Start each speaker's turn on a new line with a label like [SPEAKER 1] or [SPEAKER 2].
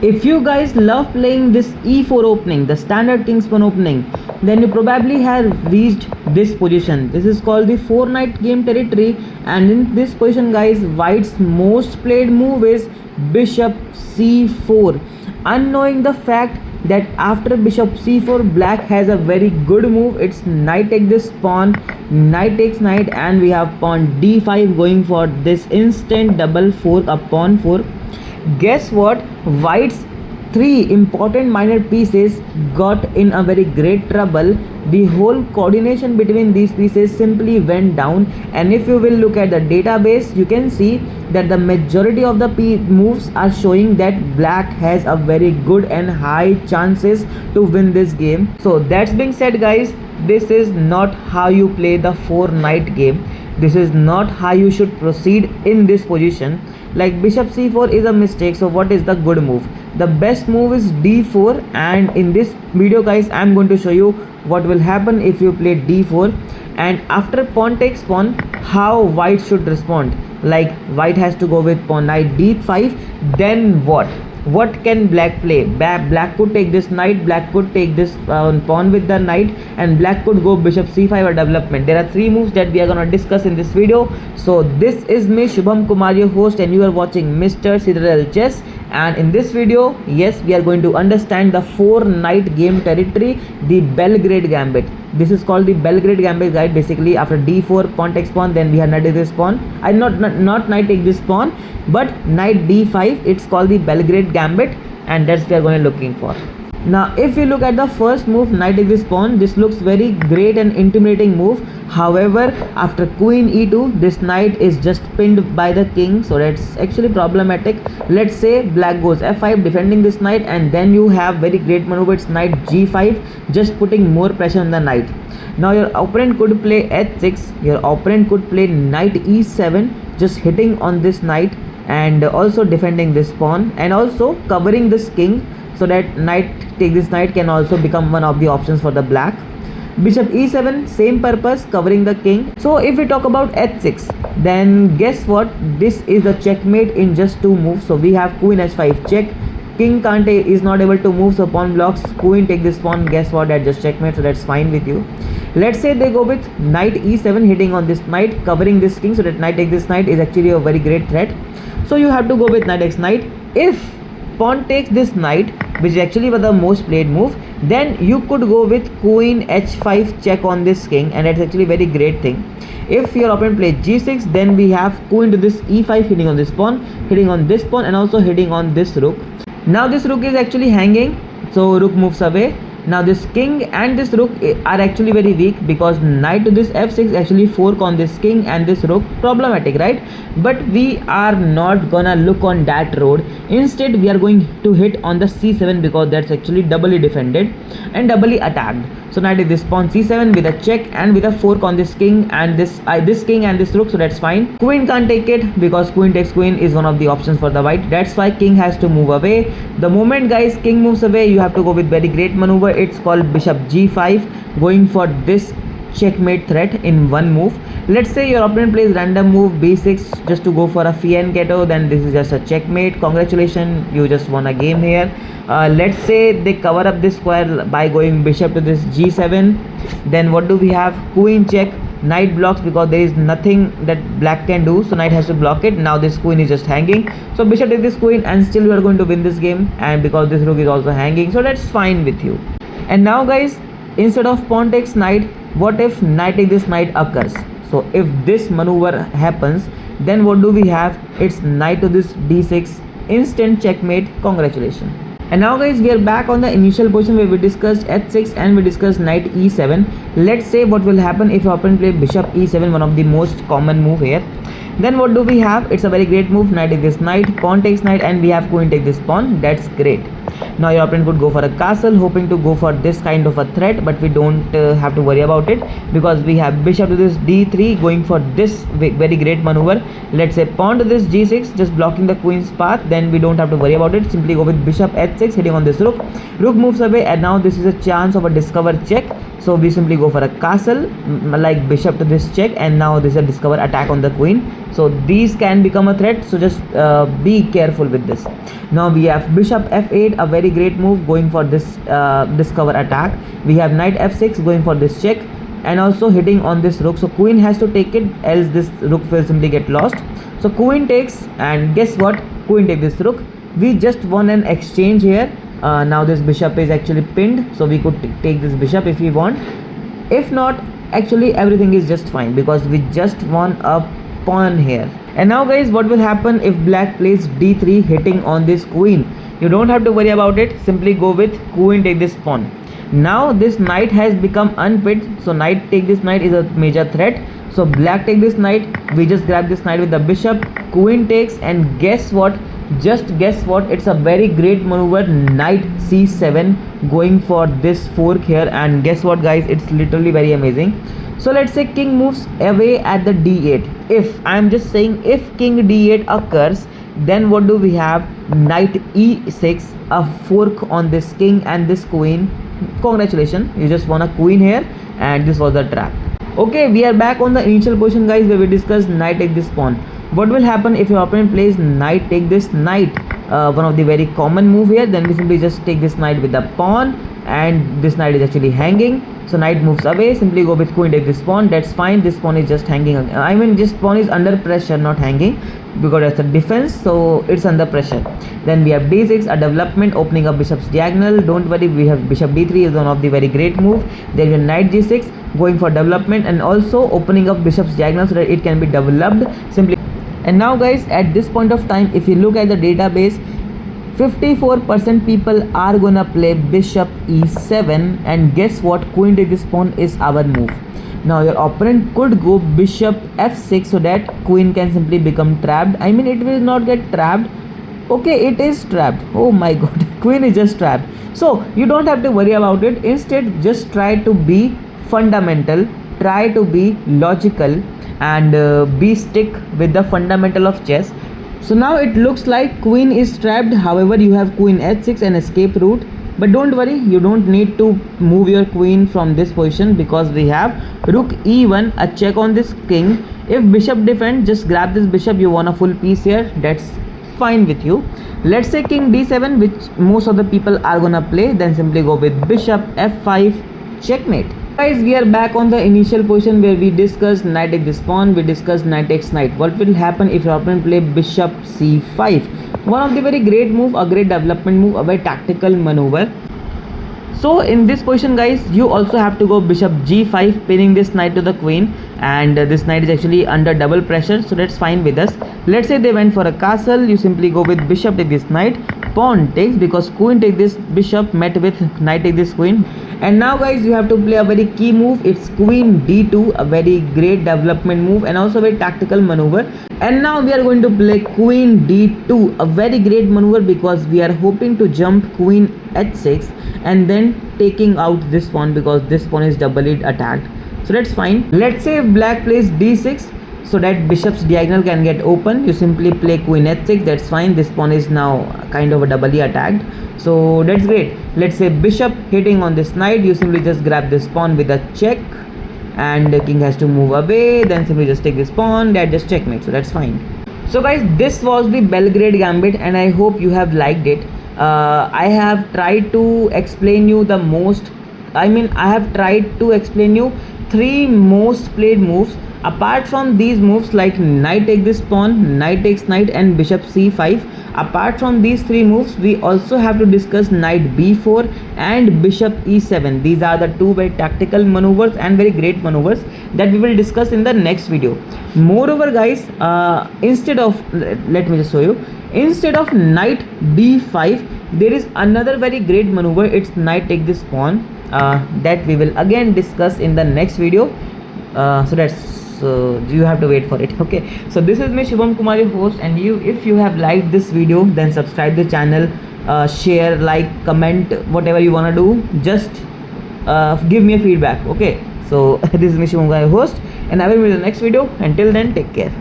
[SPEAKER 1] If you guys love playing this e4 opening, the standard king's pawn opening, then you probably have reached this position. This is called the 4 knight game territory, and in this position guys, white's most played move is bishop c4, unknowing the fact that after bishop c4 black has a very good move. It's knight take this pawn, knight takes knight, and we have pawn d5 going for this instant double fork upon 4. Guess what? White's 3 important minor pieces got in a very great trouble. The whole coordination between these pieces simply went down, and if you will look at the database, you can see that the majority of the moves are showing that black has a very good and high chances to win this game. So that's being said guys, this is not how you play the 4 knight game. This is not how you should proceed in this position. Like bishop c4 is a mistake, so what is the good move? The best move is d4, and in this video guys I'm going to show you what will happen if you play d4, and after pawn takes pawn how white should respond. Like white has to go with pawn knight d5, then what can black play? Black could take this knight, black could take this pawn with the knight, and black could go bishop c5 or development. There are 3 moves that we are going to discuss in this video. So this is me Shubham Kumar, your host, and you are watching Mr. Citadel Chess. And in this video, yes, we are going to understand the 4 knight game territory, the Belgrade Gambit. This is called the Belgrade Gambit guide. Basically after d4 pawn takes pawn, then we have knight take this pawn, and not knight take this pawn, but knight d5. It's called the Belgrade Gambit, and that's we are going to looking for. Now if you look at the first move, knight take this pawn, this looks very great and intimidating move. However, after queen e2, this knight is just pinned by the king, so that's actually problematic. Let's say black goes f5 defending this knight, and then you have very great maneuver, it's knight g5, just putting more pressure on the knight. Now your opponent could play h6, your opponent could play knight e7, just hitting on this knight and also defending this pawn, and also covering this king, so that knight take this knight can also become one of the options for the black. Bishop e7, same purpose, covering the king. So if we talk about h6, then guess what? This is the checkmate in just 2 moves. So we have queen h5 check, king is not able to move, so pawn blocks, queen take this pawn. Guess what? That just checkmate, so that's fine with you. Let's say they go with knight e7, hitting on this knight, covering this king, so that knight take this knight is actually a very great threat. So you have to go with knight takes knight. If pawn takes this knight, which is actually the most played move, then you could go with queen h5 check on this king, and that's actually very great thing. If your opponent plays g6, then we have queen to this e5, hitting on this pawn, hitting on this pawn, and also hitting on this rook. Now this rook is actually hanging, so rook moves away. Now this king and this rook are actually very weak, because knight to this f6 actually fork on this king and this rook, problematic, right? But we are not gonna look on that road. Instead we are going to hit on the c7, because that's actually doubly defended and doubly attacked. So knight is this pawn c7 with a check and with a fork on this king and this king and this rook, so that's fine. Queen can't take it, because queen takes queen is one of the options for the white. That's why king has to move away. The moment guys king moves away, you have to go with very great maneuver. It's called bishop g5, going for this checkmate threat in 1 move. Let's say your opponent plays random move b6 just to go for a fianchetto, then this is just a checkmate. Congratulations, you just won a game here. Let's say they cover up this square by going bishop to this g7, then what do we have? Queen check, knight blocks, because there is nothing that black can do, so knight has to block it. Now this queen is just hanging, so bishop takes this queen, and still we are going to win this game, and because this rook is also hanging, so that's fine with you. And now guys, instead of pawn takes knight, what if knight take this knight occurs? So if this maneuver happens, then what do we have? It's knight to this d6, instant checkmate. Congratulations. And now guys, we are back on the initial position where we discussed h6 and we discussed knight e7. Let's say what will happen if your opponent play bishop e7, one of the most common move here. Then what do we have? It's a very great move. Knight takes this knight, pawn takes knight, and we have queen take this pawn. That's great. Now your opponent could go for a castle, hoping to go for this kind of a threat, but we don't have to worry about it, because we have bishop to this d3, going for this very great maneuver. Let's say pawn to this g6, just blocking the queen's path. Then we don't have to worry about it. Simply go with bishop h6, hitting on this rook. Rook moves away, and now this is a chance of a discover check. So we simply go for a castle, like bishop to this check, and now this is a discover attack on the queen. So these can become a threat, so just be careful with this. Now we have bishop f8, a very great move, going for this discover attack. We have knight f6 going for this check, and also hitting on this rook. So queen has to take it, else this rook will simply get lost. So queen takes, and guess what, queen take this rook. We just won an exchange here. Now this bishop is actually pinned, so we could take this bishop if we want. If not, actually everything is just fine because we just won a pawn here. And now guys, what will happen if black plays d3 hitting on this queen? You don't have to worry about it, simply go with queen take this pawn. Now this knight has become unpinned, so knight take this knight is a major threat. So black take this knight, we just grab this knight with the bishop, queen takes, and guess what, just guess what, it's a very great maneuver, knight c7 going for this fork here. And guess what guys, it's literally very amazing. So let's say king moves away at the d8. If I'm just saying, if king d8 occurs, then what do we have? Knight e6, a fork on this king and this queen. Congratulations, you just won a queen here, and this was the trap. Okay, we are back on the initial position guys, where we discussed knight take this pawn. What will happen if your opponent plays knight take this knight? One of the very common move here. Then we simply just take this knight with the pawn, and this knight is actually hanging. So knight moves away, simply go with queen take this pawn. That's fine, this pawn is just hanging. I mean, this pawn is under pressure, not hanging, because that's a defense, so it's under pressure. Then we have d6, a development, opening up bishop's diagonal. Don't worry, we have bishop d3 is one of the very great move. Then you have knight g6 going for development, and also opening up bishop's diagonal so that it can be developed simply. And now guys, at this point of time, if you look at the database, 54% people are gonna play bishop e7, and guess what, queen take this pawn is our move. Now your opponent could go bishop f6 so that queen can simply become trapped. I mean, it will not get trapped. Okay, it is trapped. Oh my god, queen is just trapped. So you don't have to worry about it. Instead, just try to be fundamental, try to be logical, and be stick with the fundamental of chess. So now it looks like queen is trapped. However, you have queen h6 and escape route. But don't worry, you don't need to move your queen from this position because we have rook e1, a check on this king. If bishop defend, just grab this bishop, you want a full piece here, that's fine with you. Let's say king d7, which most of the people are gonna play, then simply go with bishop f5, checkmate. Guys, we are back on the initial position where we discussed knight take this pawn, we discussed knight takes knight. What will happen if your opponent play bishop c5? One of the very great move, a great development move, a very tactical maneuver. So in this position guys, you also have to go bishop g5, pinning this knight to the queen, and this knight is actually under double pressure, so that's fine with us. Let's say they went for a castle, you simply go with bishop take this knight, pawn takes, because queen take this bishop met with knight take this queen. And now guys, you have to play a very key move, it's queen d2, a very great development move and also very tactical maneuver. And now we are going to play queen d2, a very great maneuver because we are hoping to jump queen h6 and then taking out this pawn because this pawn is doubly attacked, so that's fine. Let's say if black plays d6 so that bishop's diagonal can get open, you simply play queen h6, that's fine. This pawn is now kind of a doubly attacked, so that's great. Let's say bishop hitting on this knight, you simply just grab this pawn with a check and the king has to move away, then simply just take this pawn, that just checkmate, so that's fine. So guys, this was the Belgrade Gambit and I hope you have liked it. I have tried to explain you the most, I have tried to explain you 3 most played moves. Apart from these moves like knight take this pawn, knight takes knight and bishop c5, apart from these 3 moves, we also have to discuss knight b4 and bishop e7. These are the 2 very tactical maneuvers and very great maneuvers that we will discuss in the next video. Moreover guys, instead of, let me just show you, instead of knight d5, there is another very great maneuver, it's knight take this pawn, that we will again discuss in the next video. So you have to wait for it. Okay, so this is me, Shubham Kumar, your host, and if you have liked this video, then subscribe the channel, share, like, comment, whatever you want to do, just give me a feedback. Okay, so this is me, Shubham Kumar, your host, and I will meet you in the next video. Until then, take care.